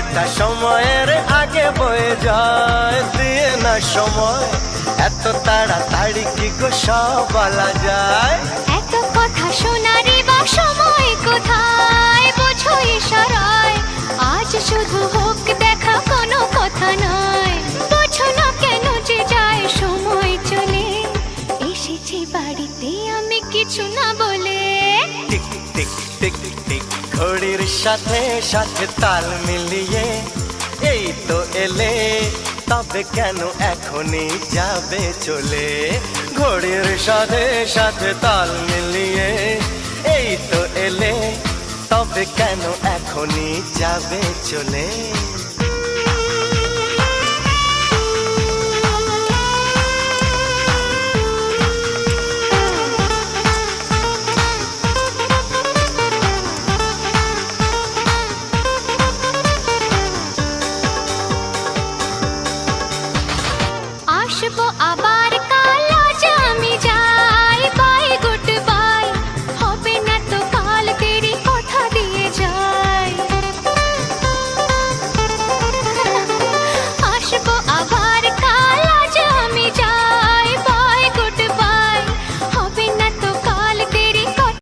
সময়টা সময়ের আগে বয়ে যায়, দিয়ে না সময় এত তাড়াতাড়ি কি গো সব বলা যায়। এত কথা শোনারই বা সময় কোথায়, বোঝো ইশারায় আজ শুধু হোক দেখা, কোনো কথা নয়। বোঝো না কেন যে যায় সময় চলে, এসেছি বাড়িতে আমি কিছু না বলে। টিক টিক টিক টিক ঘড়ির সাথে সাথে তাল মিলিয়ে এই তো এলে, তবে কেন এখনই যাবে চলে। ঘড়ির সাথে সাথে তাল মিলিয়ে এই তো এলে, তবে কেন এখনই যাবে চলে। আসবো